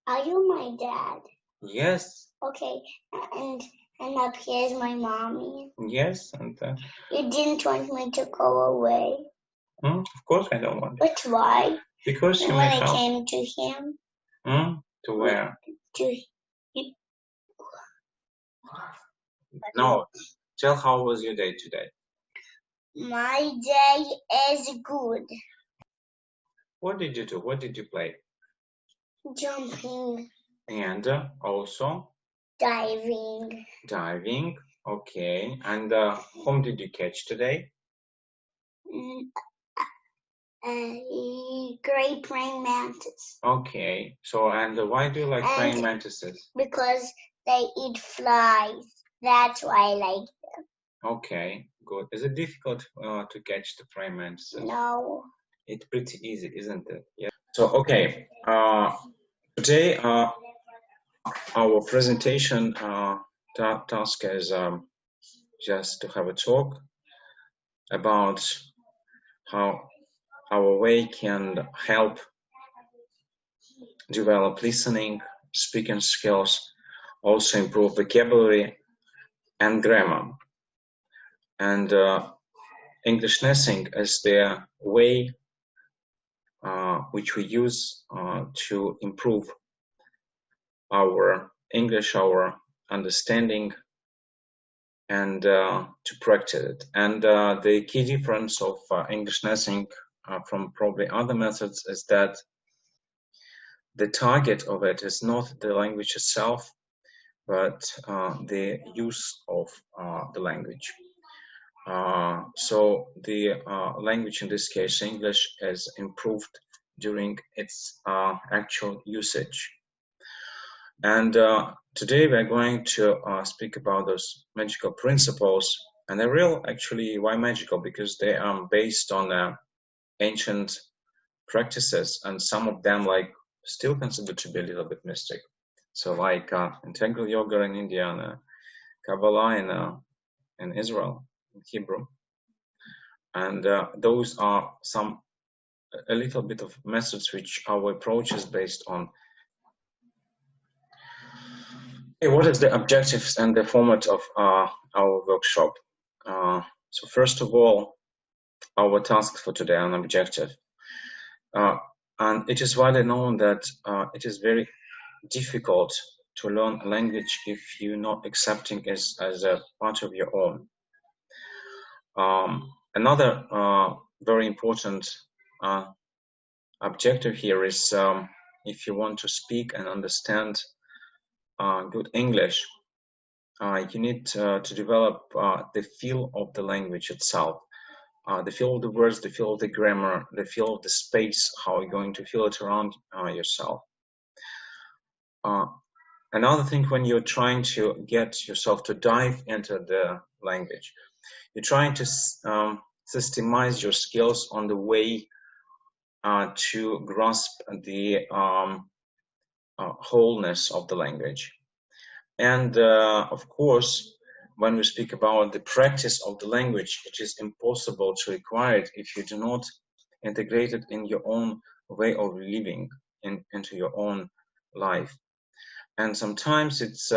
Are you my dad? Yes. Okay, and up here's my mommy. Yes, and you didn't want me to go away. Of course I don't want. But why? Because you when may I help. came to him. To where? To No. Tell how was your day today? My day is good. What did you do? What did you play? Jumping. And also? Diving. Diving. Okay. And whom did you catch today? A great praying mantis. Okay. So, and why do you like praying mantises? Because they eat flies. That's why I like them. Okay, good. Is it difficult to catch the praying mantises? No. It's pretty easy, isn't it? Yeah. So, okay. Today, our presentation task is just to have a talk about how our way can help develop listening, speaking skills, also improve vocabulary and grammar. And Englishnessing is the way which we use to improve our English, our understanding, and to practice it. And the key difference of Englishnessing from probably other methods is that the target of it is not the language itself, but the use of the language. So the language, in this case English, is improved during its actual usage. And today we're going to speak about those magical principles. And they're real, actually. Why magical? Because they are based on ancient practices, and some of them like still considered to be a little bit mystic. So like integral yoga in India, and Kabbalah in Israel, in Hebrew. And those are a little bit of methods which our approach is based on. Okay, what is the objectives and the format of our workshop? So first of all, our task for today, an objective. And it is widely known that it is very difficult to learn a language if you're not accepting it as a part of your own. Another very important objective here is if you want to speak and understand good English, you need to develop the feel of the language itself, the feel of the words, the feel of the grammar, the feel of the space, how you're going to feel it around yourself. Another thing, when you're trying to get yourself to dive into the language, you're trying to systemize your skills on the way to grasp the wholeness of the language. And of course, when we speak about the practice of the language, it is impossible to acquire it if you do not integrate it in your own way of living, into your own life. And sometimes it's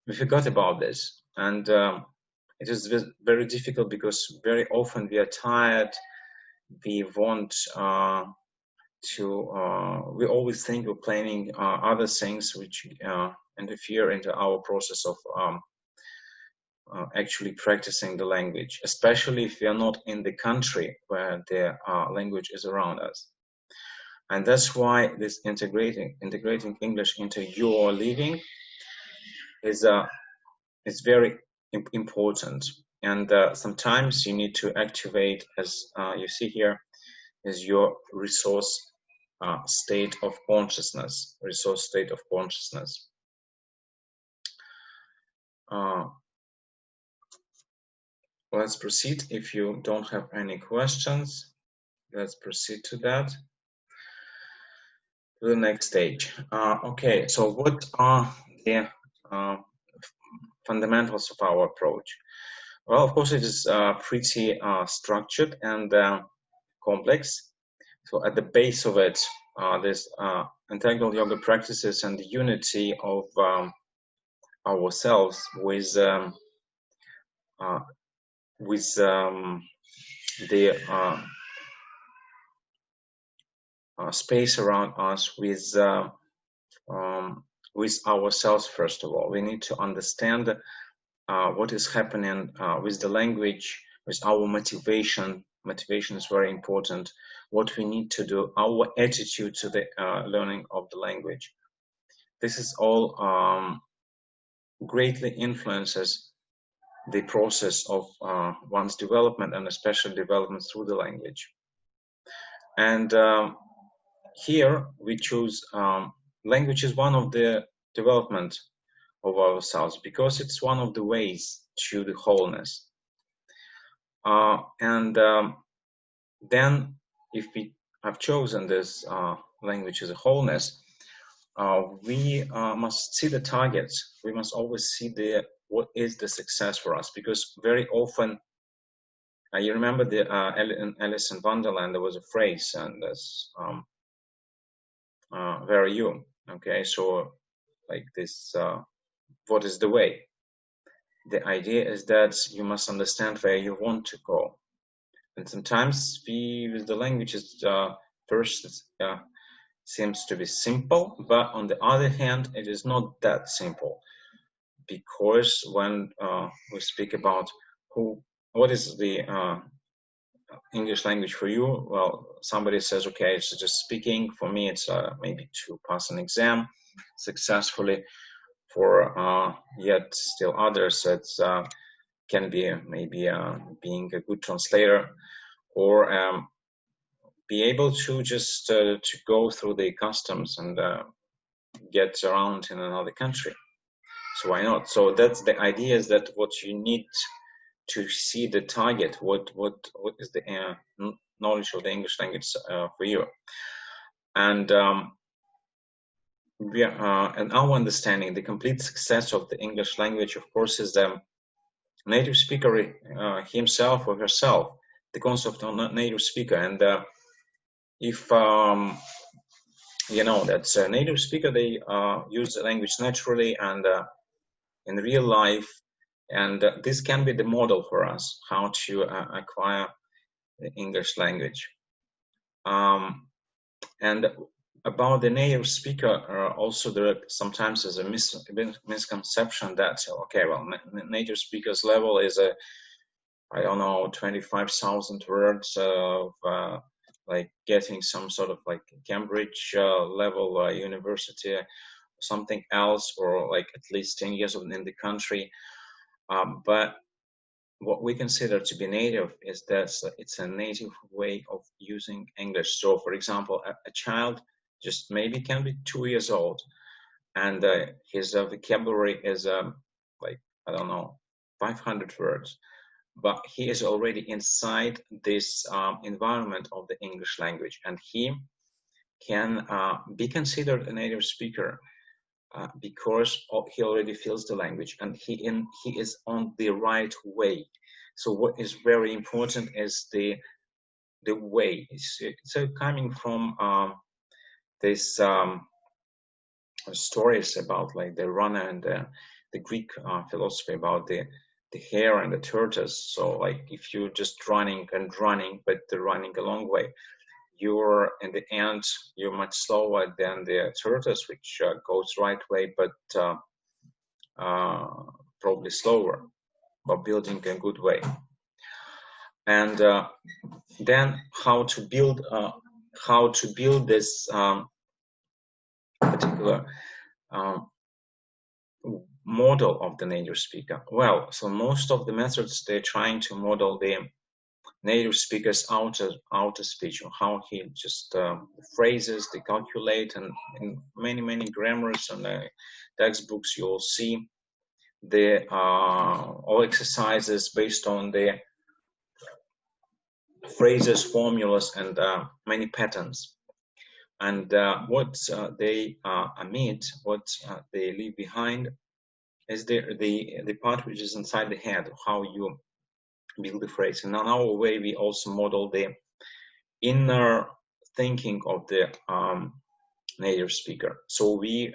we forgot about this, and it is very difficult because very often we are tired. We want we always think we're planning other things which interfere into our process of actually practicing the language, especially if we are not in the country where the language is around us. And that's why this integrating English into your living is very important. And sometimes you need to activate, as you see here, is your resource state of consciousness. Let's proceed. If you don't have any questions, let's proceed to that. To the next stage. Okay, so what are the fundamentals of our approach? Well, of course, it is pretty structured and complex. So at the base of it, this integral yoga practices and the unity of ourselves with the space around us, with ourselves. First of all, we need to understand what is happening with the language, with our motivation. Motivation is very important. What we need to do, our attitude to the learning of the language. This is all greatly influences the process of one's development, and especially development through the language. And here we choose language is one of the development of ourselves, because it's one of the ways to the wholeness. Then if we have chosen this language as a wholeness, we must see the targets. We must always see what is the success for us, because very often, you remember in Alice in Wonderland, there was a phrase, and that's where are you? Okay, so like this, what is the way? The idea is that you must understand where you want to go. And sometimes with the languages, first seems to be simple, but on the other hand, it is not that simple, because when we speak about what is the English language for you, well, somebody says, okay, it's just speaking. For me, it's maybe to pass an exam successfully. For yet still others, it can be maybe being a good translator, or be able to just to go through the customs and get around in another country. So why not? So that's the idea, is that what you need to see the target, what is the knowledge of the English language for you. And and our understanding, the complete success of the English language, of course, is the native speaker himself or herself, the concept of native speaker. And if you know that a native speaker, they use the language naturally and in real life, and this can be the model for us how to acquire the English language. And about the native speaker, also there sometimes is a misconception that, okay, well, native speakers level is I don't know, 25,000 words of like getting some sort of like Cambridge level university, something else, or like at least 10 years in the country. But what we consider to be native is that it's a native way of using English. So, for example, a child just maybe can be 2 years old, and his vocabulary is like, I don't know, 500 words, but he is already inside this environment of the English language, and he can be considered a native speaker because he already feels the language, and he is on the right way. So what is very important is the way. So coming from this stories about like the runner and the Greek philosophy about the hare and the tortoise. So like if you're just running and running, but they're running a long way, you're in the end you're much slower than the tortoise, which goes right way, but probably slower, but building a good way. And then how to build this particular model of the native speaker. Well, so most of the methods, they're trying to model the native speaker's outer speech, or how he just phrases, they calculate, and in many grammars and textbooks you'll see the all exercises based on the phrases, formulas, and many patterns. And what they omit, what they leave behind, is the part which is inside the head, how you build the phrase. And on our way, we also model the inner thinking of the native speaker. So we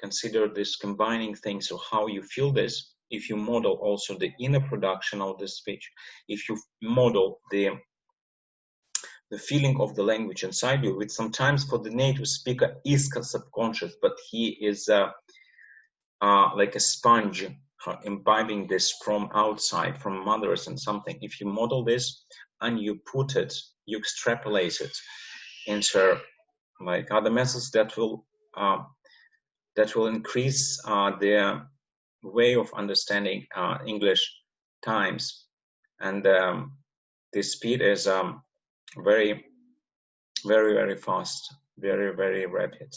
consider this combining things. So how you feel this, if you model also the inner production of the speech, if you model the feeling of the language inside you, which sometimes for the native speaker is subconscious, but he is like a sponge imbibing this from outside, from mothers and something. If you model this and you put it, you extrapolate it into like other methods that will increase the way of understanding English times, and the speed is very, very, very fast, very, very rapid.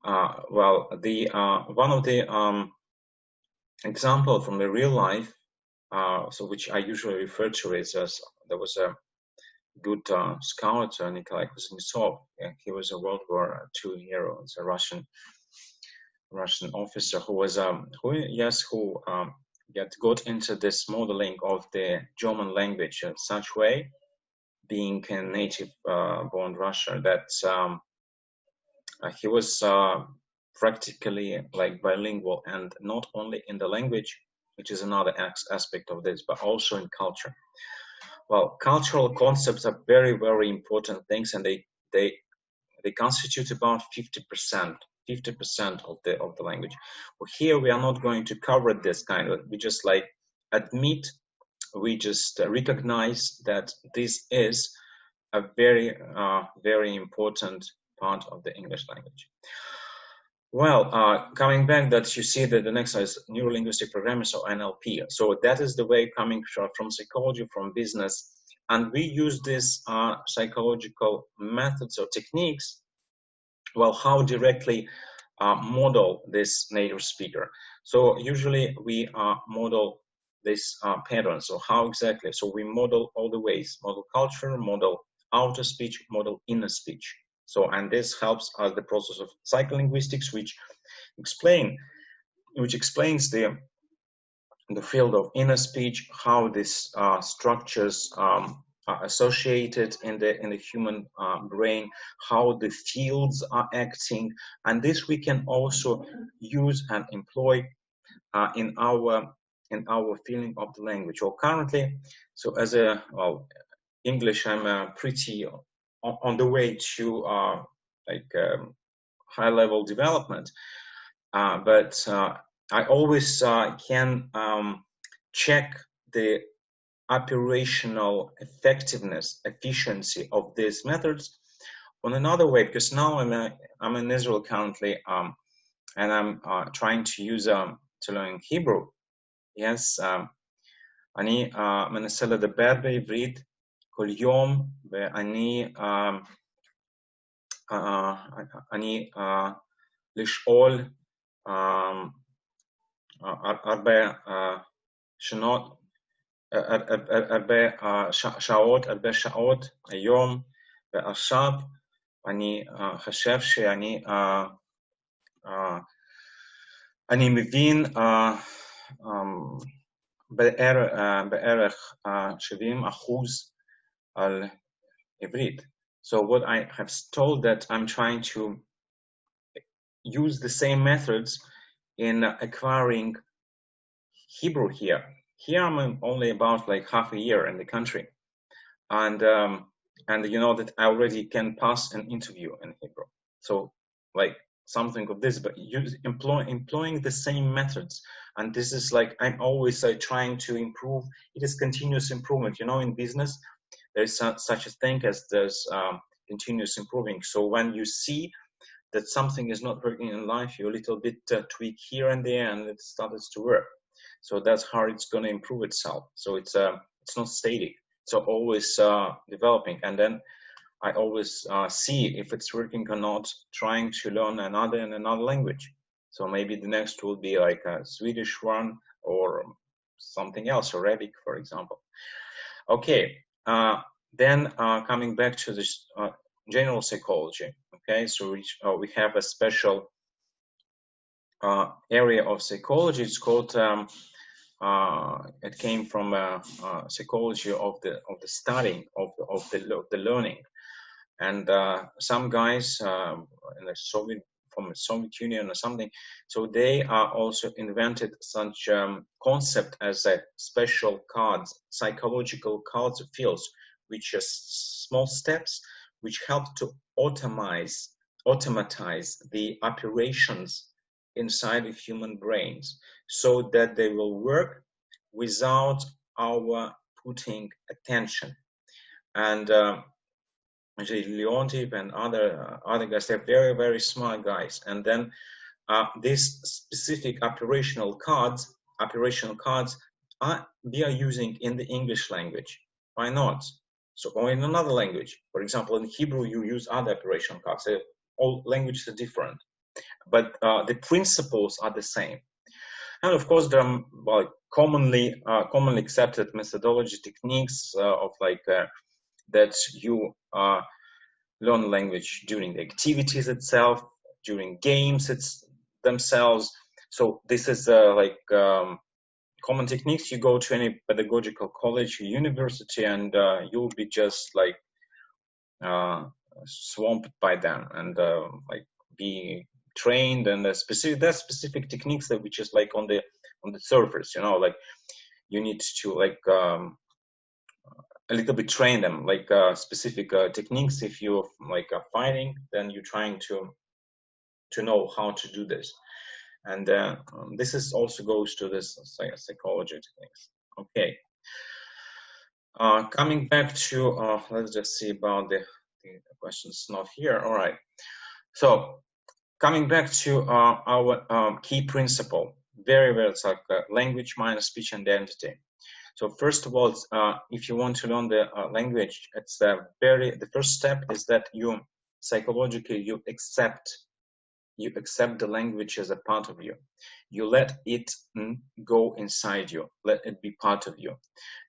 Well, the one of the example from the real life, so which I usually refer to is as there was a good scout, Nikolai Kuznetsov. He was a World War II hero. It's a Russian officer who was who got into this modeling of the German language in such way, being a native born Russian, that he was practically like bilingual, and not only in the language, which is another aspect of this, but also in culture. Well, cultural concepts are very, very important things, and they constitute about 50% of the language. Well, here we are not going to cover this kind of. We just like admit, we just recognize that this is a very, very important part of the English language. Well, coming back, that you see that the next is neurolinguistic programming, so NLP. So that is the way coming from psychology, from business, and we use these psychological methods or techniques. Well, how directly model this native speaker? So usually we model this pattern. So how exactly? So we model all the ways: model culture, model outer speech, model inner speech. So, and this helps us the process of psycholinguistics, which explains the field of inner speech, how these structures are associated in the human brain, how the fields are acting, and this we can also use and employ in our feeling of the language. Or currently, so as a English, I'm pretty on the way to high level development, but I always can check the operational effectiveness, efficiency of these methods on another way, because now I'm in Israel currently, and I'm trying to use to learn Hebrew. Yes, אני מנסה לדבר בעברית כל יום, ואני לשאול הרבה שעות היום, ועכשיו אני חושב שאני מבין בערך 70% על עברית. So what I have told that I'm trying to use the same methods in acquiring Hebrew here. Here I'm only about like half a year in the country, and you know that I already can pass an interview in Hebrew. So like something of this, but employing the same methods, and this is like I'm always trying to improve. It is continuous improvement. You know, in business, there's such a thing as there's continuous improving. So when you see that something is not working in life, you a little bit tweak here and there, and it starts to work. So that's how it's going to improve itself. So it's not static. So always developing, and then I always see if it's working or not, trying to learn another language. So maybe the next will be like a Swedish one or something else, Arabic, for example. Okay, then coming back to this general psychology. Okay, so we have a special area of psychology. It's called it came from psychology of the studying of the learning. and some guys in the from the Soviet Union or something, so they also invented such concept as a special cards, psychological cards fields, which are small steps which help to automatize the operations inside of human brains, so that they will work without our putting attention. And actually Leontiev and other guys, they're very, very smart guys. And then these specific operational cards we are using in the English language. Why not? So, or in another language. For example, in Hebrew, you use other operational cards. All languages are different, but the principles are the same. And of course, there are commonly accepted methodology techniques of that you learn language during the activities itself, during games themselves. So this is common techniques. You go to any pedagogical college or university, and you'll be just like swamped by them, and be trained. And there's specific techniques that which is like on the surface, like you need to a little bit train them, like specific techniques. If you're fighting, then you're trying to know how to do this. And this is also goes to this psychology techniques. Okay. Coming back to, let's just see about the questions not here. All right. So coming back to our key principle, it's like language minus speech identity. So first of all, if you want to learn the language, it's the first step is that you psychologically accept the language as a part of you. You let it go inside you, let it be part of you.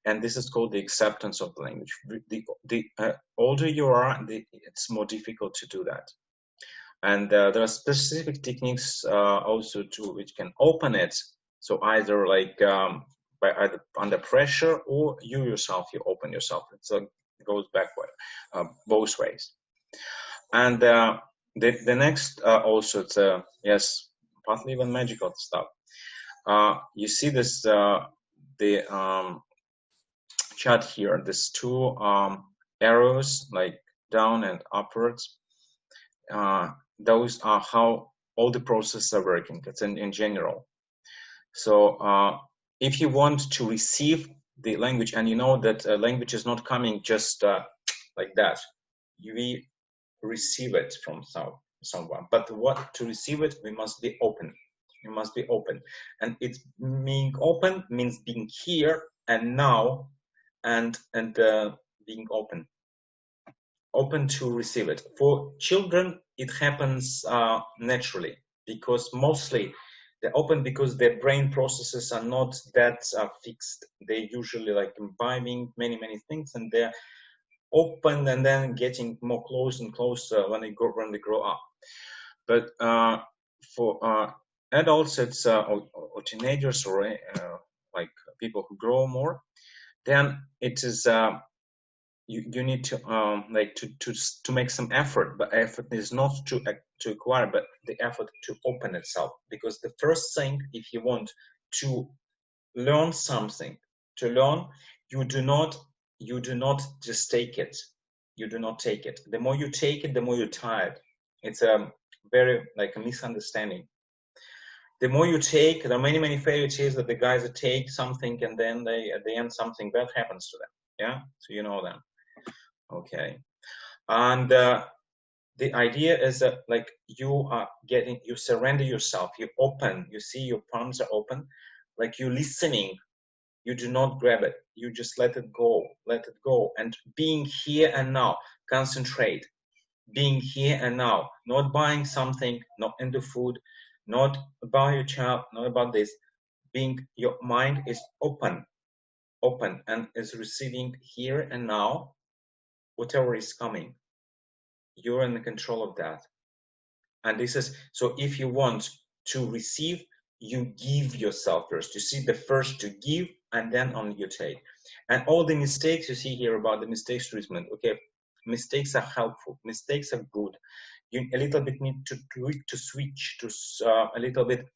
And this is called the acceptance of the language. The older you are, it's more difficult to do that. And there are specific techniques also which can open it. So either by either under pressure, or you yourself, you open yourself. It goes backward, both ways. And the next also, it's yes, partly even magical stuff. You see this the chart here. There's two arrows, like down and upwards. Those are how all the processes are working. It's in general. So if you want to receive the language, and you know that language is not coming just like that, you receive it from someone. But to receive it, we must be open. You must be open, and it's being open means being here and now, and being open to receive it. For children, it happens naturally, because mostly they're open because their brain processes are not that fixed. They usually imbibing many things, and they're open and then getting more close and closer when they grow up. But for adults, it's or teenagers, or like people who grow more, then it is you need to to make some effort. But effort is not to acquire, but the effort to open itself. Because the first thing, if you want to learn something, you do not just take it. You do not take it. The more you take it, the more you're tired. It's a very a misunderstanding. The more you take, there are many fairy tales that the guys that take something, and then at the end something bad happens to them. Yeah, so you know them. Okay, and the idea is that you surrender yourself, you open, you see your palms are open, like you're listening. You do not grab it, you just let it go, and being here and now. Concentrate, being here and now, not buying something, not into food, not about your child, not about this. Your mind is open and is receiving here and now whatever is coming. You're in the control of that. And this is, so if you want to receive, you give yourself first. You see, the first to give, and then only you take. And all the mistakes you see here about the mistakes treatment, okay, Mistakes are helpful. Mistakes are good. You a little bit need to tweak, to switch to a little bit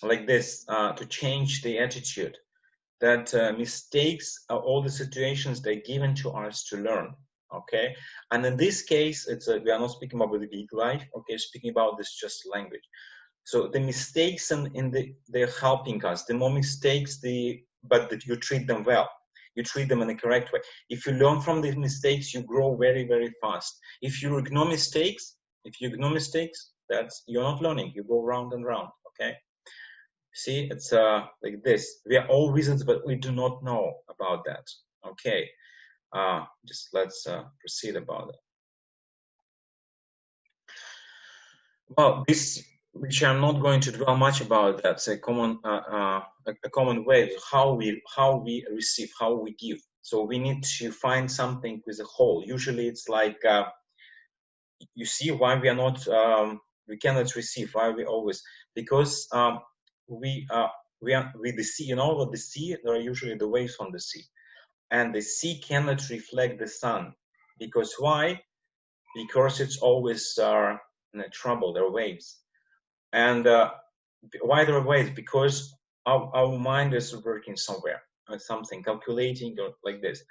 like this, to change the attitude. That mistakes are all the situations they're given to us to learn. Okay, and in this case, it's we are not speaking about the big life. Okay, speaking about this just language. So the mistakes they're helping us. The more mistakes, but that you treat them well. You treat them in the correct way. If you learn from the mistakes, you grow very, very fast. If you ignore mistakes, that's you're not learning. You go round and round. Okay. See, it's like this. We are all reasons, but we do not know about that. Okay. Just let's proceed about it. Well, this, which I'm not going to dwell much about, that's a common way how we receive, how we give. So we need to find something with a whole. Usually, it's like you see why we are not we cannot receive. Why we always, because we are with the sea. You know what the sea? There are usually the waves on the sea, and the sea cannot reflect the sun. Because why? Because it's always in trouble. There are waves. And why there are waves? Because our mind is working somewhere, something calculating or like this,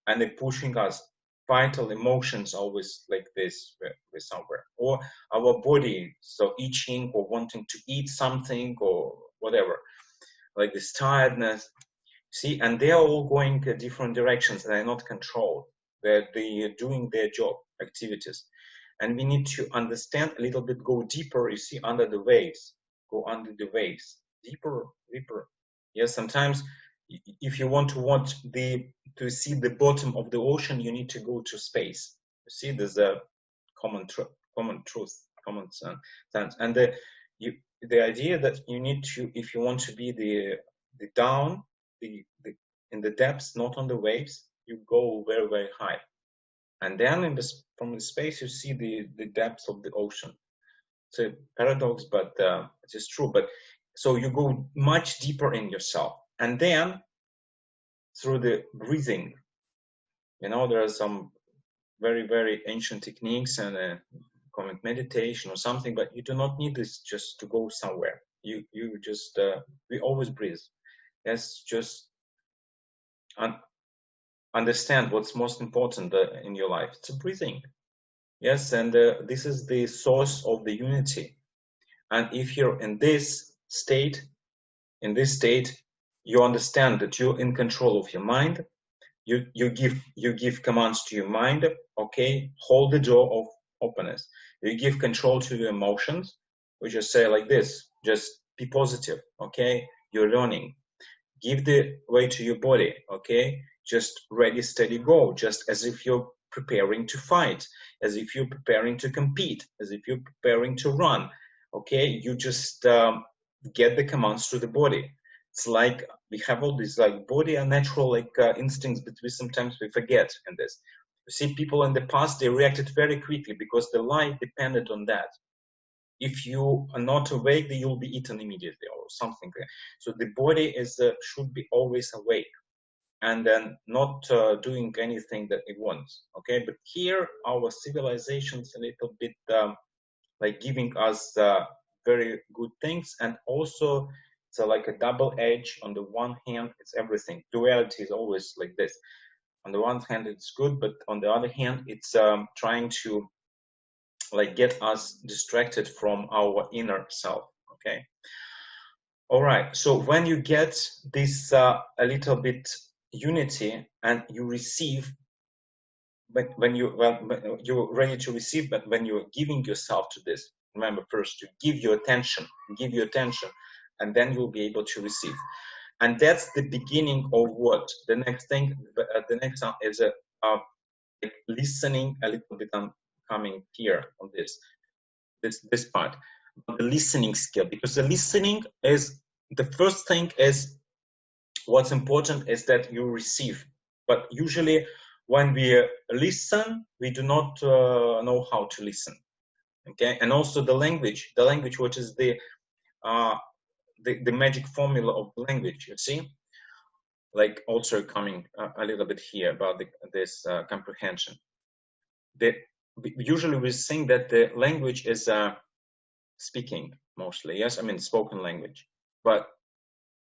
and they're pushing us. Vital emotions always like this, somewhere, or our body, so itching or wanting to eat something or whatever, like this tiredness. See, and they are all going different directions, and they're not controlled. They're doing their job activities. And we need to understand a little bit, go deeper, you see, under the waves. Go under the waves. Deeper, deeper. Yes, sometimes if you want to see the bottom of the ocean, you need to go to space. You see, there's a common truth, common sense. And the idea that you need to, if you want to be the down, in the depths, not on the waves, you go very, very high. And then from the space, you see the depths of the ocean. It's a paradox, but it is true. But so you go much deeper in yourself. And then through the breathing, there are some very, very ancient techniques and call it meditation or something, but you do not need this just to go somewhere. You just, we always breathe. That's just understand what's most important in your life. It's breathing. Yes, and this is the source of the unity. And if you're in this state, you understand that you're in control of your mind. You give commands to your mind. Okay, hold the door of openness. You give control to your emotions. We just say like this: just be positive. Okay, you're learning. Give the way to your body. Okay, just ready, steady, go. Just as if you're preparing to fight, as if you're preparing to compete, as if you're preparing to run. Okay, you just get the commands to the body. It's like we have all these like body and natural instincts, but sometimes we forget in this. You see, people in the past, they reacted very quickly because the life depended on that. If you are not awake, then you'll be eaten immediately or something. So the body should be always awake and then not doing anything that it wants. Okay, but here our civilization is a little bit like giving us very good things, and also it's like a double edge. On the one hand, it's everything. Duality is always like this. On the one hand, it's good, but on the other hand, it's trying to like get us distracted from our inner self. Okay. All right. So when you get this a little bit unity and you receive, but when you're ready to receive, but when you're giving yourself to this, remember first to give your attention, and then you'll be able to receive. And that's the beginning of what the next thing. The next one is like listening a little bit. I'm coming here on this part, the listening skill, because the listening is the first thing. Is what's important is that you receive, but usually when we listen, we do not know how to listen. Okay, and also the language, which is the magic formula of language. You see, like also coming a little bit here about this comprehension. That usually we think that the language is speaking mostly, yes, I mean spoken language, but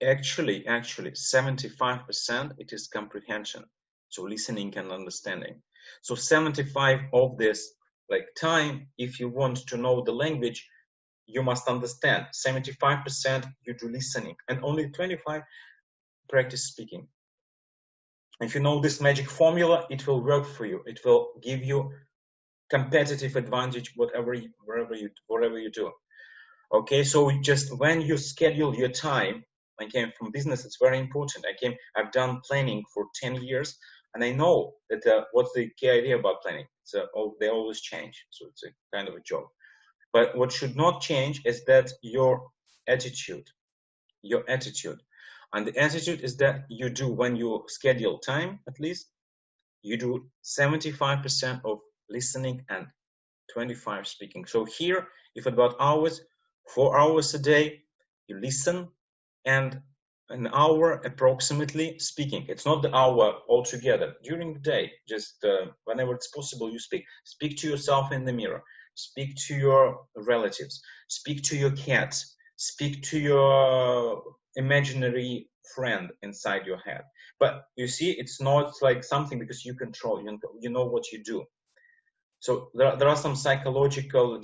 actually 75% it is comprehension, so listening and understanding. So 75 of this like time, if you want to know the language, you must understand. 75% you do listening, and only 25 practice speaking. If you know this magic formula, it will work for you. It will give you competitive advantage whatever whatever you do. Okay, so just when you schedule your time, I came from business, it's very important. I've done planning for 10 years, and I know that what's the key idea about planning? They always change, so it's a kind of a job. But what should not change is that your attitude. And the attitude is that you do, when you schedule time, at least, you do 75% of listening and 25 speaking. So here, if about hours, 4 hours a day, you listen, and an hour approximately speaking. It's not the hour altogether. During the day, just whenever it's possible, you speak. Speak to yourself in the mirror. Speak to your relatives. Speak to your cats. Speak to your imaginary friend inside your head. But you see, it's not like something because you control, you know what you do. So there are some psychological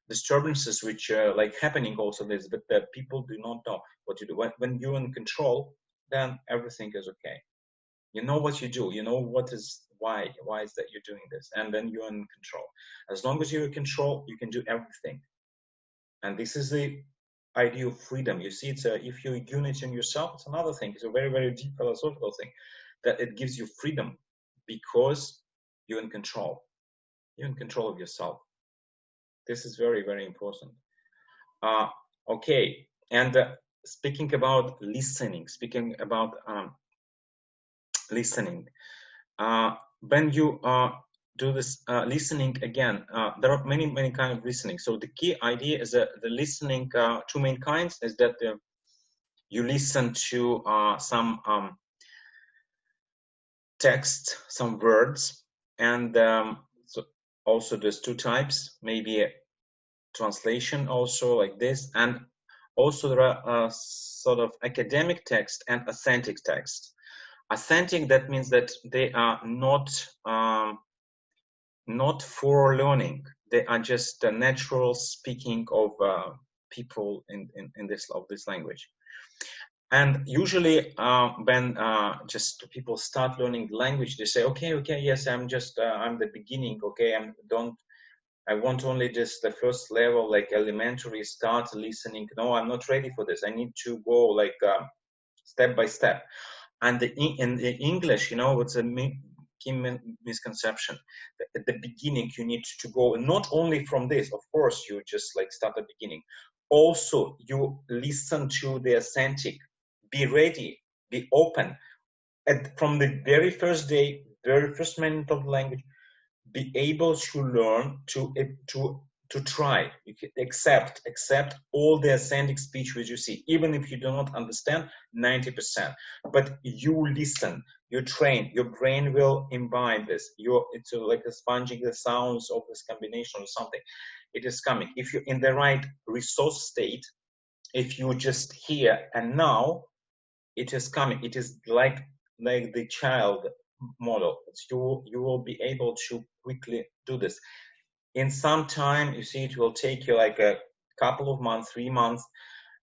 disturbances which are like happening also this, but that people do not know what to do. When you're in control, then everything is okay. You know what you do. You know why is that you're doing this, and then you're in control. As long as you're in control, you can do everything. And this is the idea of freedom. You see, if you're unity in yourself, it's another thing. It's a very, very deep philosophical thing, that it gives you freedom because you're in control. You're in control of yourself. This is very, very important. Okay, and speaking about listening, when you do this listening again, there are many kinds of listening. So the key idea is that the listening, two main kinds, is that you listen to some text, some words, and so also there's two types, maybe a translation also like this, and also there are sort of academic text and authentic text. Authentic, that means that they are not for learning. They are just the natural speaking of people in this language. And usually when just people start learning the language, they say, okay, yes, I'm the beginning, okay, I want only just the first level, like elementary, start listening. No, I'm not ready for this. I need to go like step by step. And in the English, what's a key misconception? At the beginning, you need to go not only from this. Of course, you just like start at the beginning. Also, you listen to the authentic. Be ready. Be open. From the very first day, very first minute of the language, be able to learn to try. You can accept all the authentic speech which you see, even if you do not understand 90%. But you listen, you train, your brain will imbibe this. It's like a sponging the sounds of this combination or something. It is coming. If you're in the right resource state, if you just hear and now, it is coming. It is like the child model. You will be able to quickly do this. In some time, you see, it will take you like a couple of months, 3 months.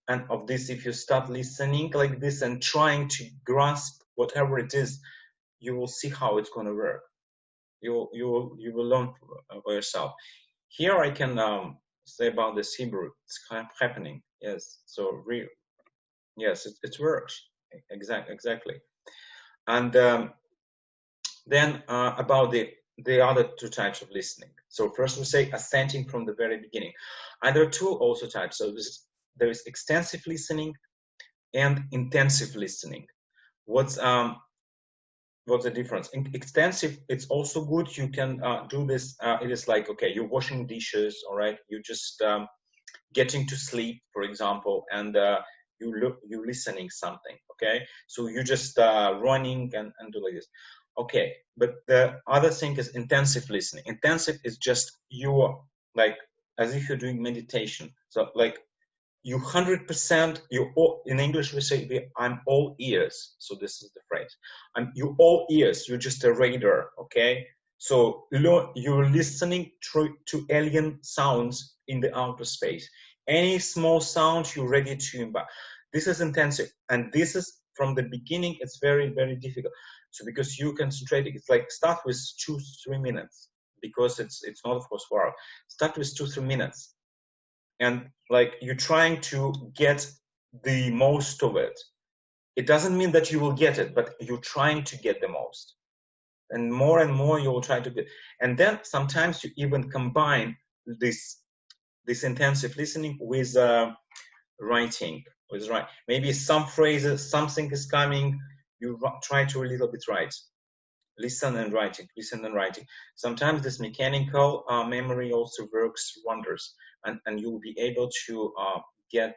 And of this, if you start listening like this and trying to grasp whatever it is, you will see how it's going to work. You will learn for yourself. Here I can say about this Hebrew. It's happening. Yes. So real. Yes, it works. Exactly. And then about the other two types of listening. So first we say assenting from the very beginning. And there are two also types. So there is extensive listening and intensive listening. What's the difference? Extensive, it's also good. You can do this. It is like, okay, you're washing dishes, all right? You're just getting to sleep, for example, and you're listening something, okay? So you just running and do like this, okay? But the other thing is intensive listening. Intensive is just you like as if you're doing meditation. So like you 100%, you all, in English we say I'm all ears. So this is the phrase. You all ears. You're just a radar, okay? So you're listening to alien sounds in the outer space. Any small sound you're ready to imbue. This is intensive, and this is from the beginning. It's very, very difficult. So because you concentrate, it's like start with 2-3 minutes, because it's not of course 4 hours. Start with 2-3 minutes, and like you're trying to get the most of it. It doesn't mean that you will get it, but you're trying to get the most, and more you will try to get. And then sometimes you even combine this intensive listening with writing. Maybe some phrases, something is coming, you try to a little bit write. Listen and writing. Sometimes this mechanical memory also works wonders, and you'll be able to get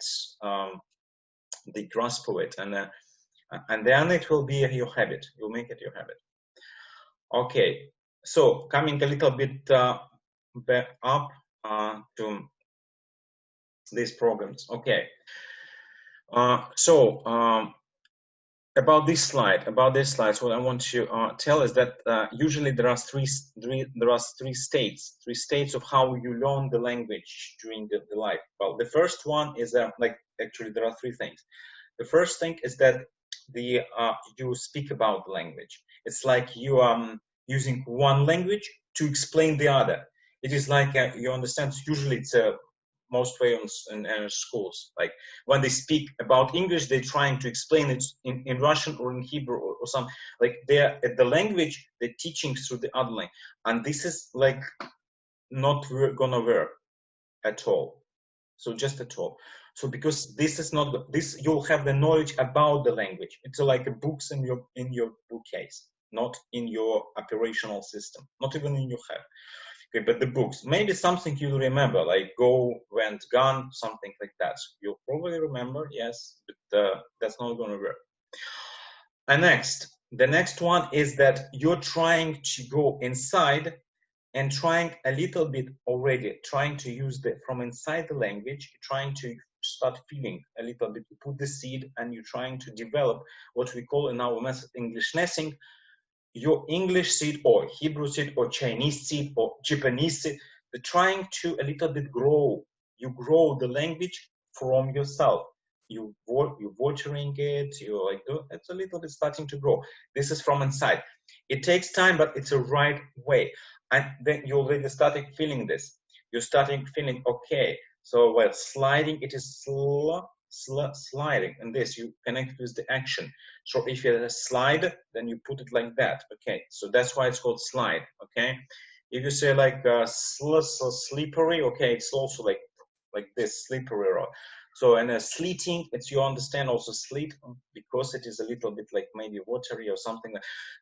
the grasp of it, and then it will be your habit. You'll make it your habit. Okay, so coming a little bit back up to these programs. Okay, about this slide, what I want to tell is that usually there are three states of how you learn the language during the life. Well, the first one is actually there are three things. The first thing is that you speak about the language. It's like you using one language to explain the other. It is like you understand. Usually, it's most way in schools. Like when they speak about English, they're trying to explain it in Russian or in Hebrew or something. Like they're the language they're teaching through the other language, and this is like not gonna work at all. So just at all. So because this is not this, you'll have the knowledge about the language. It's like a books in your bookcase, not in your operational system, not even in your head. Okay, but the books, maybe something you'll remember, like go, went, gone, something like that. You'll probably remember, yes, but that's not going to work. And the next one is that you're trying to go inside and trying a little bit already, trying to use from inside the language, trying to start feeling a little bit, you put the seed, and you're trying to develop what we call in our method Englishnessing, your English seed or Hebrew seed or Chinese seed or Japanese seed. They're trying to a little bit grow. You grow the language from yourself. You're watering it. You're like, it's a little bit starting to grow. This is from inside. It takes time, but it's a right way. And then you already started feeling this. You're starting feeling, okay, so while sliding, it is sliding, and this you connect with the action. So if you have a slide, then you put it like that. Okay, so that's why it's called slide. Okay, if you say like slippery, okay, it's also like this slippery road. So and sleeting, it's, you understand also sleet, because it is a little bit like maybe watery or something.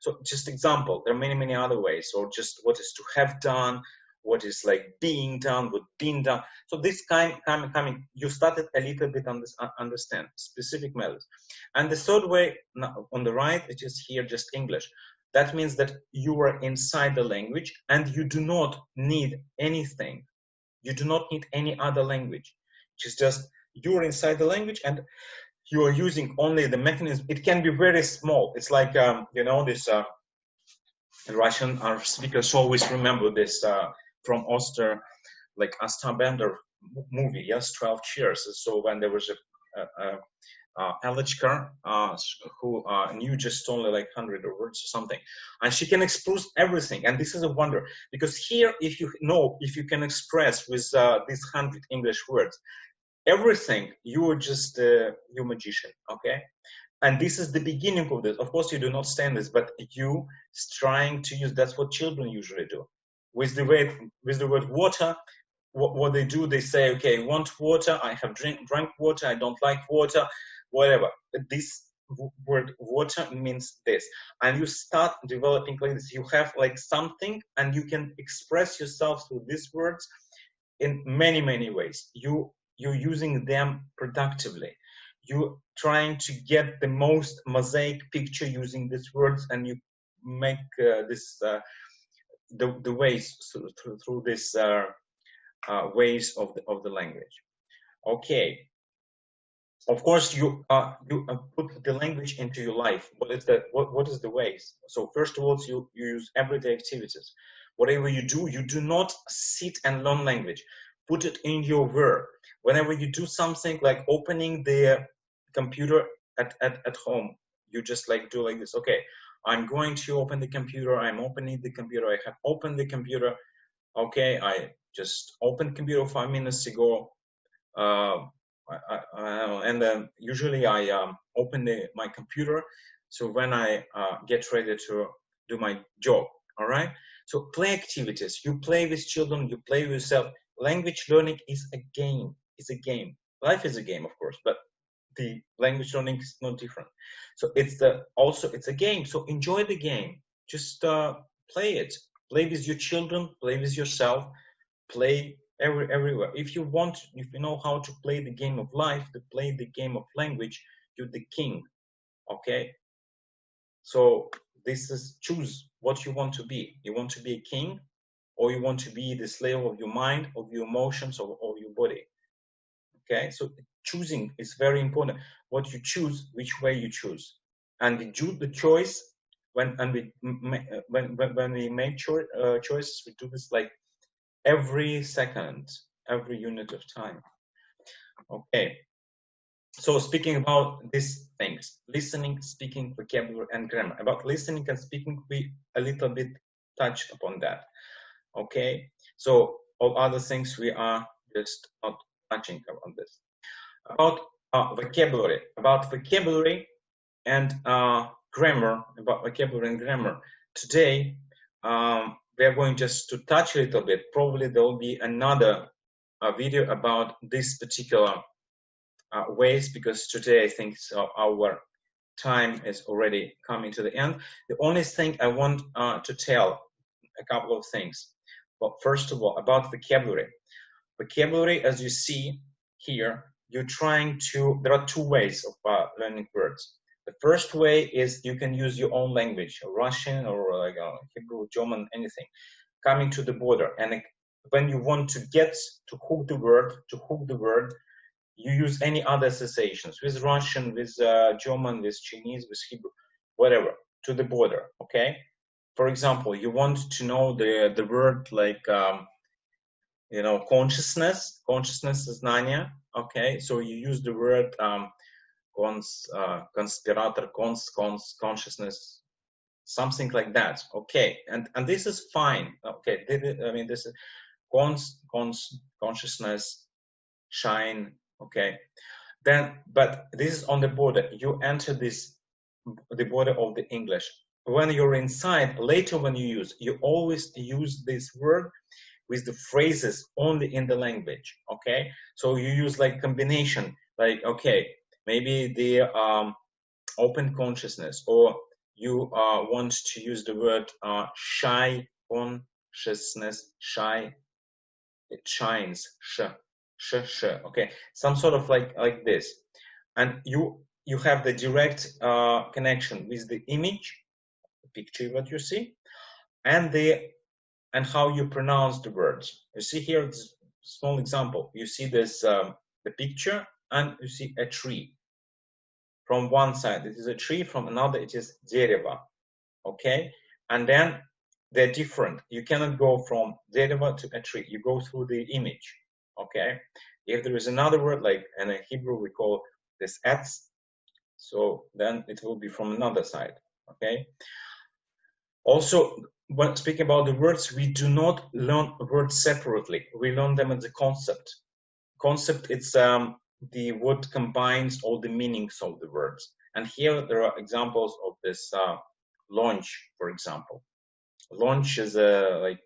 So just example, there are many other ways, or just what is to have done, what is like being done, what being done. So this coming, you started a little bit understand specific methods. And the third way on the right, it is here just English. That means that you are inside the language and you do not need anything. You do not need any other language. It's just you're inside the language and you are using only the mechanism. It can be very small. It's like, this Russian speakers always remember this from Oster, like Bender movie, yes, 12 Cheers. So when there was Elixir, who knew just only like 100 words or something, and she can express everything, and this is a wonder, because here, if you can express with these 100 English words everything, you are just you magician, okay? And this is the beginning of this. Of course, you do not stand this, but you trying to use. That's what children usually do. With the word water, what they do, they say, okay, want water? I have drank water. I don't like water, whatever. This word water means this, and you start developing like this. You have like something, and you can express yourself through these words in many ways. You're using them productively. you trying to get the most mosaic picture using these words, and you make the ways through this ways of the language. Okay. Of course, you put the language into your life. What is the ways? So first of all, you use everyday activities. Whatever you do not sit and learn language. Put it in your work. Whenever you do something like opening the computer at home, you just like do like this. Okay, I'm going to open the computer. I'm opening the computer. I have opened the computer. Okay, I just opened computer 5 minutes ago. And then usually I open my computer, so when I get ready to do my job. All right, so play activities. You play with children, you play with yourself. Language learning is a game. It's a game. Life is a game, of course, but the language learning is not different. So it's a game. So enjoy the game. Just play it. Play with your children, play with yourself, play everywhere. If you know how to play the game of life, to play the game of language, you're the king. Okay, so this is, choose what you want to be. You want to be a king, or you want to be the slave of your mind, of your emotions, or your body. Okay, so choosing is very important. What you choose, which way you choose, and the choice when we make choices, we do this like every second, every unit of time. Okay, so speaking about these things, listening, speaking, vocabulary, and grammar. About listening and speaking, we a little bit touched upon that. Okay, so all other things we are just not touching on this. About vocabulary and grammar, about vocabulary and grammar. Today, we are going just to touch a little bit. Probably there will be another video about this particular ways, because today I think our time is already coming to the end. The only thing I want to tell a couple of things. But first of all, about vocabulary. Vocabulary, as you see here, there are two ways of learning words. The first way is you can use your own language, Russian or like Hebrew, German, anything, coming to the border. And when you want to get to hook the word, you use any other associations with Russian, with German, with Chinese, with Hebrew, whatever, to the border. Okay. For example, you want to know the word like consciousness, знание. Okay, so you use the word conspirator, consciousness, something like that. Okay, and this is fine. Okay, I mean, this is consciousness, shine. Okay, then, but this is on the border. You enter the border of the English. When you're inside, later when you always use this word with the phrases only in the language. Okay, so you use like combination, like, okay, maybe the open consciousness, or you want to use the word shy consciousness, shy, it shines, okay, some sort of like this, and you have the direct connection with the image, the picture what you see, and how you pronounce the words. You see here, it's a small example. You see this the picture, and you see a tree. From one side it is a tree, from another it is дерево. Okay, and then they're different. You cannot go from дерево to a tree. You go through the image. Okay, if there is another word, like in Hebrew we call this etz, so then it will be from another side. Okay, also, when speaking about the words, we do not learn words separately. We learn them as a concept. Concept, it's the word combines all the meanings of the words. And here there are examples of this launch, for example. Launch is a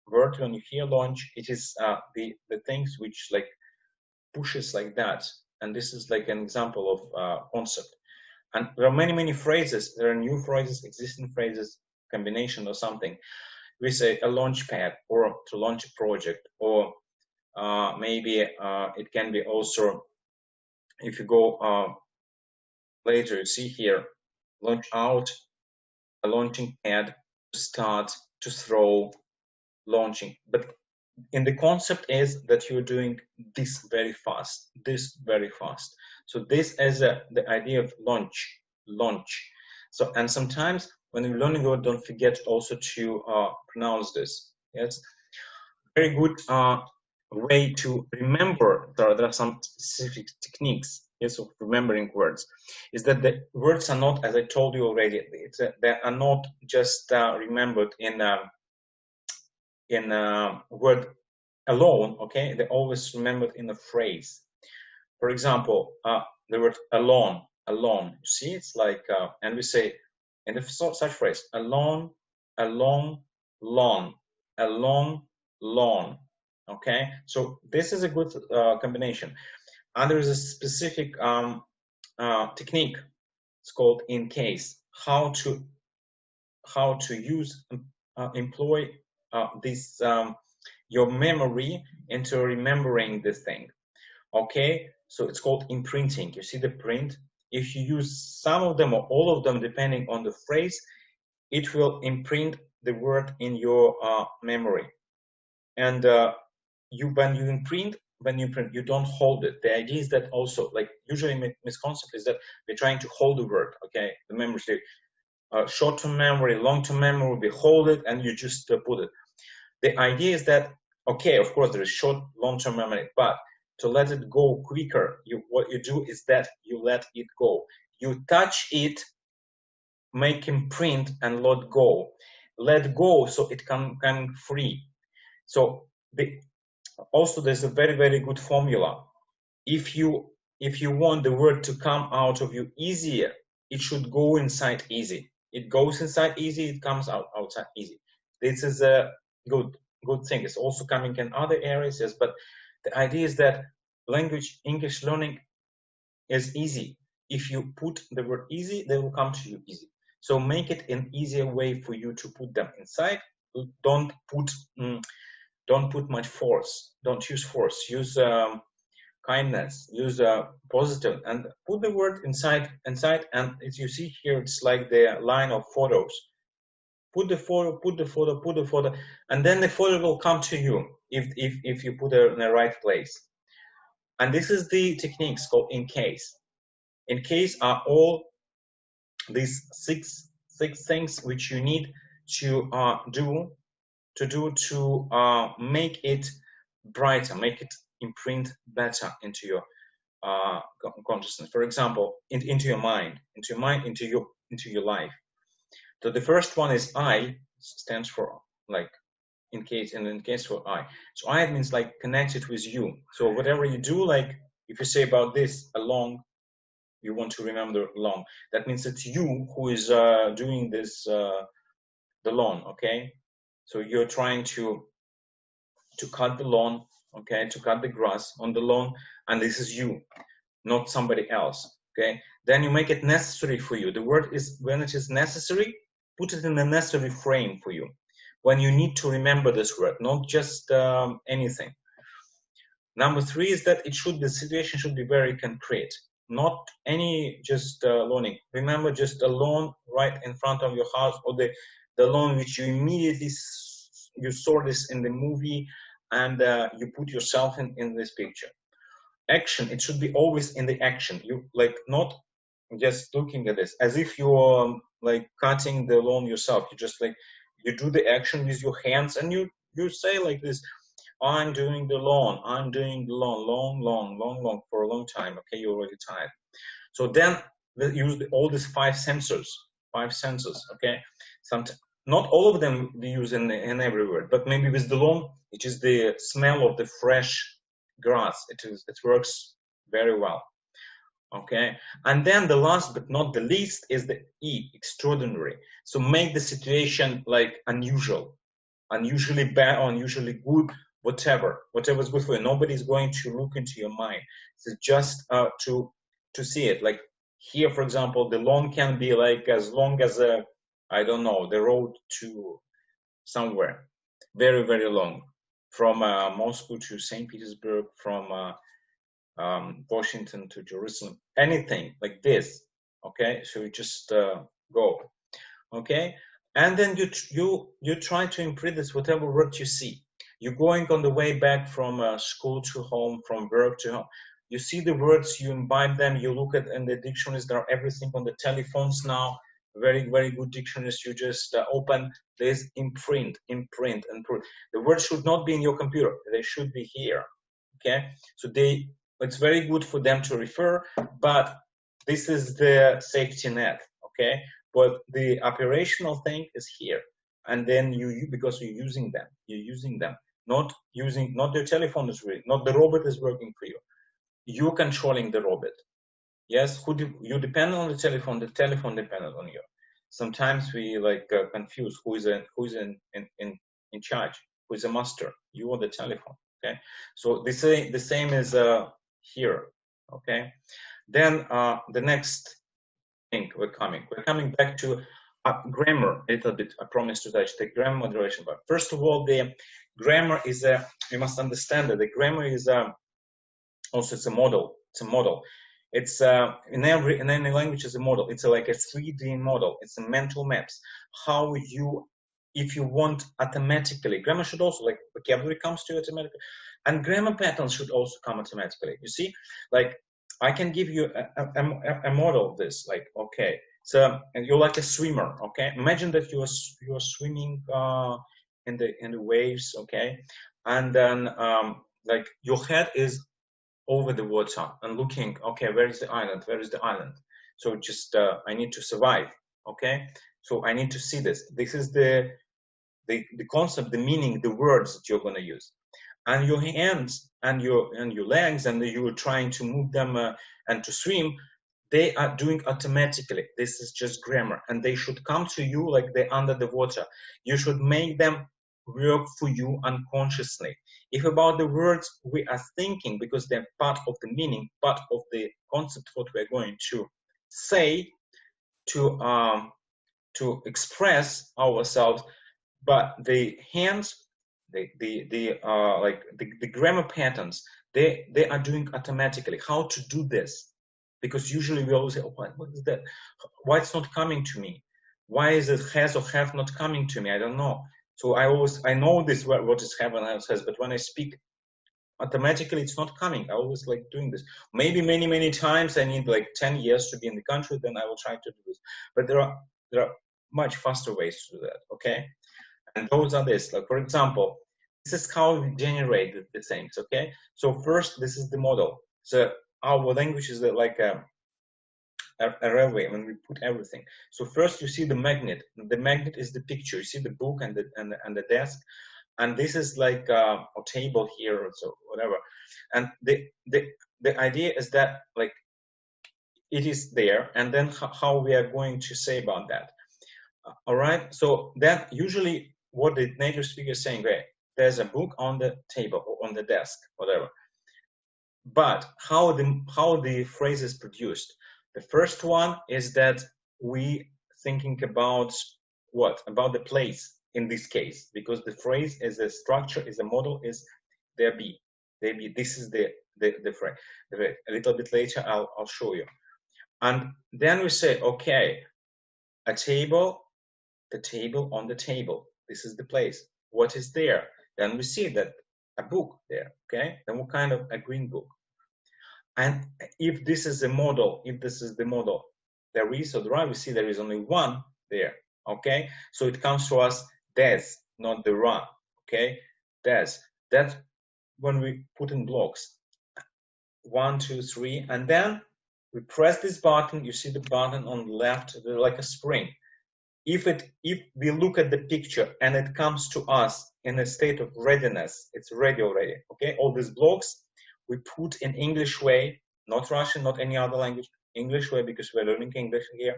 word. When you hear launch, it is the things which like pushes like that. And this is like an example of concept. And there are many phrases. There are new phrases, existing phrases, combination or something. We say a launch pad, or to launch a project, or maybe it can be also if you go later, you see here, launch out, a launching pad, to start, to throw, launching. But in the concept is that you're doing this very fast, So this is the idea of launch. So, and sometimes when you're learning word, don't forget also to pronounce this. Yes, very good way to remember. There are some specific techniques, yes, of remembering words. Is that the words are not, as I told you already, they are not just remembered in word alone. Okay, they always remembered in a phrase. For example, the word alone. You see, it's like, and we say in the such phrase, alone, along, lawn, along, lawn. Okay, so this is a good combination. And there is a specific technique. It's called in case. How to use employ this your memory into remembering the thing. Okay, so it's called imprinting. You see the print. If you use some of them or all of them, depending on the phrase, it will imprint the word in your memory. And when you imprint, you don't hold it. The idea is that also, like usually misconception is that we're trying to hold the word. Okay, the memory, short-term memory, long-term memory, we hold it and you just put it. The idea is that, okay, of course there is short, long-term memory, but to let it go quicker, what you do is that you let it go. You touch it, make imprint, and let go. Let go so it can free. So also there's a very, very good formula. If you want the word to come out of you easier, it should go inside easy. It goes inside easy, it comes outside easy. This is a good thing. It's also coming in other areas, yes, but the idea is that English learning is easy. If you put the word easy, they will come to you easy. So make it an easier way for you to put them inside. Don't put much force. Don't use force. Use kindness. Use positive, and put the word inside. And as you see here, it's like the line of photos. Put the photo, and then the photo will come to you if you put it in the right place. And this is the techniques called in case. In case are all these six things which you need to do to make it brighter, make it imprint better into your consciousness. For example, into your mind, into your life. So the first one is I, stands for like in case for I. So I means like connected with you. So whatever you do, like if you say about this along, you want to remember long. That means it's you who is doing this the lawn. Okay, so you're trying to cut the lawn. Okay, to cut the grass on the lawn, and this is you, not somebody else. Okay, then you make it necessary for you. The word is when it is necessary, put it in a necessary frame for you. When you need to remember this word, not just anything. Number 3 is that the situation should be very concrete, not any just loaning. Remember, just a lawn right in front of your house, or the lawn which you immediately you saw this in the movie, and you put yourself in this picture. Action, it should be always in the action. You like not just looking at this as if you're like cutting the lawn yourself. You just like you do the action with your hands, and you say like this: I'm doing the lawn, long for a long time. Okay, you're already tired. So then use all these 5 senses. Okay, not all of them they use in every word, but maybe with the lawn, it is the smell of the fresh grass. It works very well. Okay, and then the last but not the least is the E, extraordinary. So make the situation like unusually bad, unusually good, whatever is good for you. Nobody's going to look into your mind. So just to see it. Like here, for example, the lawn can be like as long as I don't know, the road to somewhere, very, very long, from Moscow to St. Petersburg, from Washington to Jerusalem, anything like this. Okay, so you just go. Okay, and then you try to imprint this whatever word you see. You're going on the way back from school to home, from work to home. You see the words, you imbibe them, you look at in the dictionaries, there are everything on the telephones now, very, very good dictionaries. You just open this, imprint. The words should not be in your computer, they should be here. Okay, so it's very good for them to refer, but this is the safety net. Okay, but the operational thing is here, and then because you're using them, not your telephone is working, not the robot is working for you. You're controlling the robot. Yes, you depend on the telephone depends on you. Sometimes we confuse who is in charge, who is a master, you or the telephone. Okay, so the same is here. Okay, then the next thing we're coming back to grammar a little bit. I promised to touch the grammar moderation, but first of all, the grammar is you must understand that the grammar is also it's a model. It's in any language is a model. It's like a 3D model. It's a mental maps. How if you want automatically, grammar should also, like vocabulary comes to you automatically, and grammar patterns should also come automatically. You see, like I can give you a model of this. Like, okay, so you're like a swimmer. Okay, imagine that you are swimming in the waves. Okay, and then like your head is over the water and looking, okay, where is the island? So just I need to survive. Okay, so I need to see this. This is the concept, the meaning, the words that you're going to use, and your hands and your legs, and you are trying to move them and to swim. They are doing automatically. This is just grammar, and they should come to you like they're under the water. You should make them work for you unconsciously. If about the words we are thinking, because they're part of the meaning, part of the concept, what we're going to say, to express ourselves, but the hands, the grammar patterns, they are doing automatically. How to do this? Because usually we always say, oh, what is that? Why it's not coming to me? Why is it has or have not coming to me? I don't know. So I know this, what is have and has, but when I speak, automatically it's not coming. I always like doing this. Maybe many times I need like 10 years to be in the country, then I will try to do this. But there are much faster ways to do that. Okay, and those are this. Like, for example, this is how we generate the things. Okay, so first, this is the model. So our language is like a railway when we put everything. So first you see the magnet. The magnet is the picture. You see the book and the desk, and this is like a table here or so whatever. And the idea is that like it is there, and then how we are going to say about that. All right. So that usually what the native speaker is saying, right? There's a book on the table or on the desk, whatever. But how the phrase is produced? The first one is that we thinking about what? About the place in this case, because the phrase is a structure, is a model, is there be. This is the phrase. A little bit later, I'll show you. And then we say, okay, a table, the table on the table. This is the place. What is there? Then we see that a book there. Okay. Then what kind of a green book? And if this is a model, there is, or right, we see there is only one there. Okay, so it comes to us des, not the run. Okay, des. That's when we put in blocks. 1, 2, 3, and then we press this button. You see the button on the left, like a spring. If we look at the picture and it comes to us in a state of readiness, it's ready already. Okay, all these blocks we put in English way, not Russian, not any other language, English way, because we're learning English here.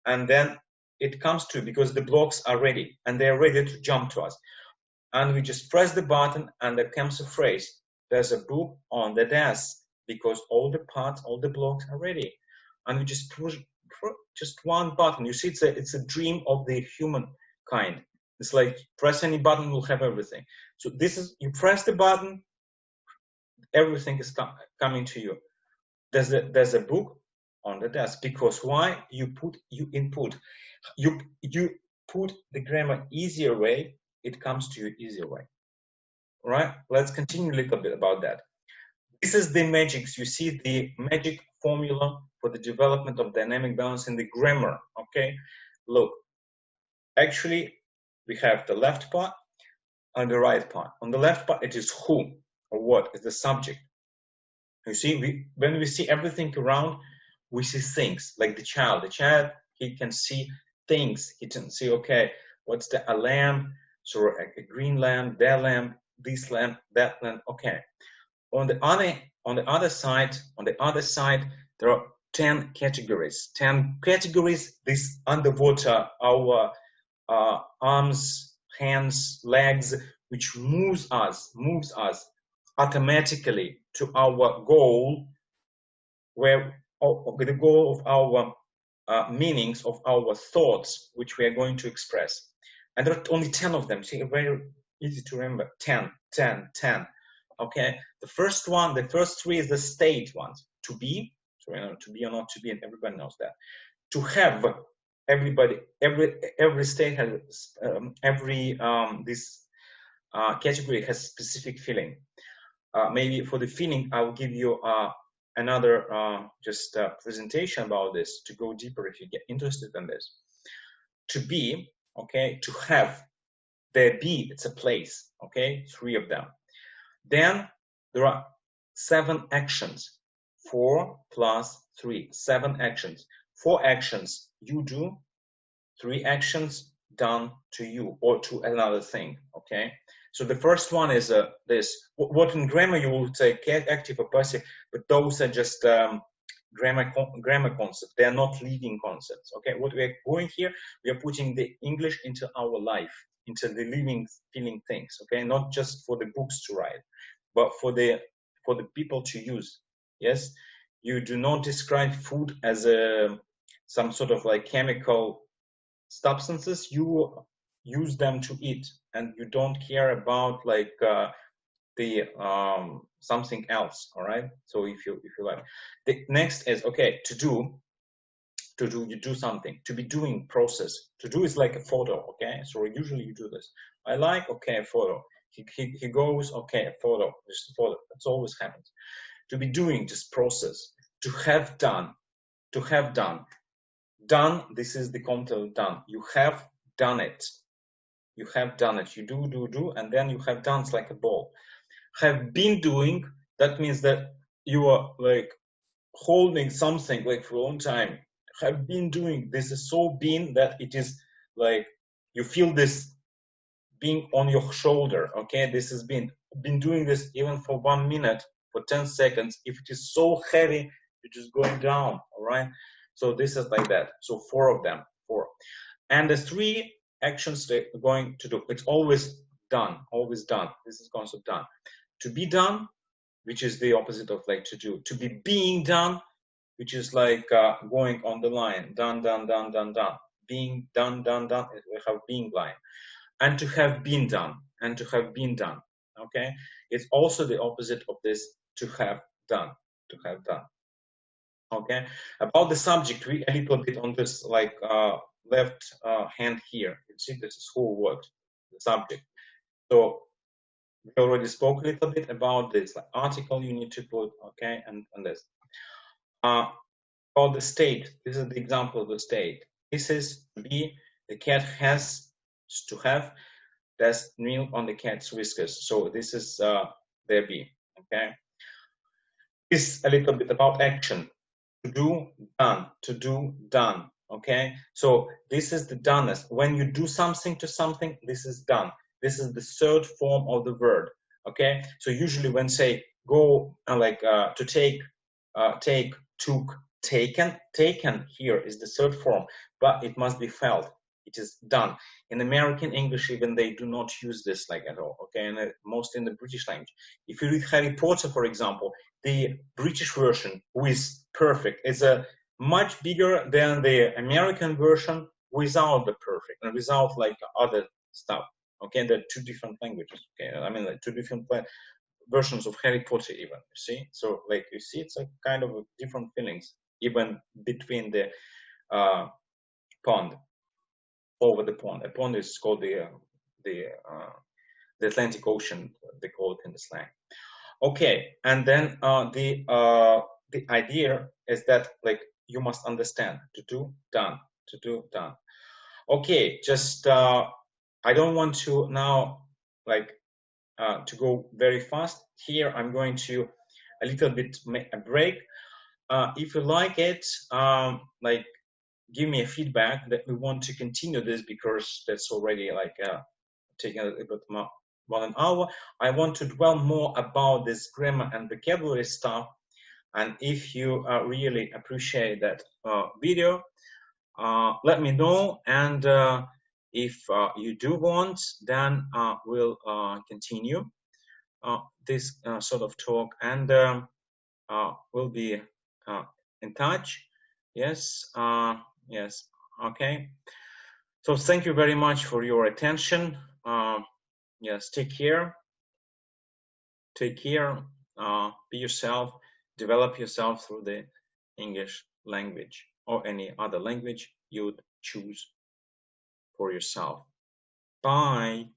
And then it comes to, because the blocks are ready and they're ready to jump to us. And we just press the button and there comes a phrase. There's a book on the desk, because all the parts, all the blocks are ready. And we just push just one button. You see, it's a dream of the human kind. It's like press any button, we'll have everything. So this is, you press the button, everything is coming to you. There's a book on the desk, because why? You put the grammar easier way, it comes to you easier way. All right, let's continue a little bit about that. This is the magic. You see the magic formula for the development of dynamic balance in the grammar. Okay, look, actually we have the left part and the right part. On the left part, it is who or what is the subject. You see, when we see everything around, we see things, like the child. The child, he can see things. He can see, okay, what's a lamb, so a green lamb, that lamb, this lamb, that lamb. Okay. On the other side, there are 10 categories. 10 categories. This underwater, our arms, hands, legs, which moves us automatically to our goal, where the goal of our meanings, of our thoughts, which we are going to express. And there are only 10 of them. See, very easy to remember. 10, 10, 10. Okay. The first three is the state ones. To be, so, to be or not to be, and everybody knows that. To have, every state has this category has specific feeling. Maybe for the feeling, I will give you another presentation about this to go deeper if you get interested in this. To be, okay, to have, there be, it's a place, okay, 3 of them. Then there are 7 actions, 4 plus 3, 7 actions. 4 actions you do, 3 actions done to you or to another thing, okay? So the first one is this. What in grammar you will say active or passive, but those are just grammar concepts. They are not living concepts, okay? What we are doing here, we are putting the English into our life, into the living, feeling things, okay? Not just for the books to write, but for the people to use. Yes, you do not describe food as some sort of like chemical substances. You use them to eat, and you don't care about like the something else. All right. So if you like, the next is okay. To do, you do something. To be doing, process. To do is like a photo. Okay. So usually you do this. I like, okay, a photo. He goes, okay, a photo. Just a photo. That's always happens. To be doing, just process. To have done. To have done. Done, this is the content done. You have done it. You have done it. You do, and then you have done. It's like a ball. Have been doing, that means that you are like holding something like for a long time. Have been doing, this is so been that it is like you feel this being on your shoulder. Okay, this has been doing this even for 1 minute, for 10 seconds. If it is so heavy, it is going down. All right. So this is like that. So 4 of them, 4. And the 3 actions they're going to do, it's always done, always done. This is concept done. To be done, which is the opposite of like to do. To be being done, which is like going on the line, done, done, done, done, done. Being done, done, done, we have being line. And to have been done, and to have been done, okay? It's also the opposite of this, to have done, to have done. Okay, about the subject, we a little bit on this like left hand here. You see, this is who, what, the subject. So we already spoke a little bit about this, like article you need to put, okay, and this. About the state, this is the example of the state. This is to be, the cat has to have, there's milk on the cat's whiskers. So this is there be, okay. This a little bit about action. To do, done. To do, done. Okay, so this is the doneness. When you do something to something, this is done. This is the 3rd form of the verb. Okay, so usually when say go like to take, take, took, taken. Taken here is the 3rd form, but it must be felt. It is done. In American English, even they do not use this like at all. Okay, and most in the British language. If you read Harry Potter, for example, the British version, who is perfect, is a much bigger than the American version without the perfect and without like other stuff. Okay, they're 2 different languages. Okay, I mean like 2 different versions of Harry Potter even, you see. So like you see, it's a kind of different feelings even between the pond, over the pond. A pond is called the Atlantic Ocean, they call it in the slang. Okay, and then the idea is that like you must understand to do, done, to do, done. Okay, just I don't want to now like to go very fast. Here I'm going to a little bit make a break. If you like it, like give me a feedback that we want to continue this, because that's already like taking a little bit more an hour. I want to dwell more about this grammar and vocabulary stuff. And if you really appreciate that video, let me know. And if you do want, then we'll continue this sort of talk, and we'll be in touch. Yes, yes, okay. So thank you very much for your attention. Yes, take care. Take care. Be yourself. Develop yourself through the English language or any other language you would choose for yourself. Bye.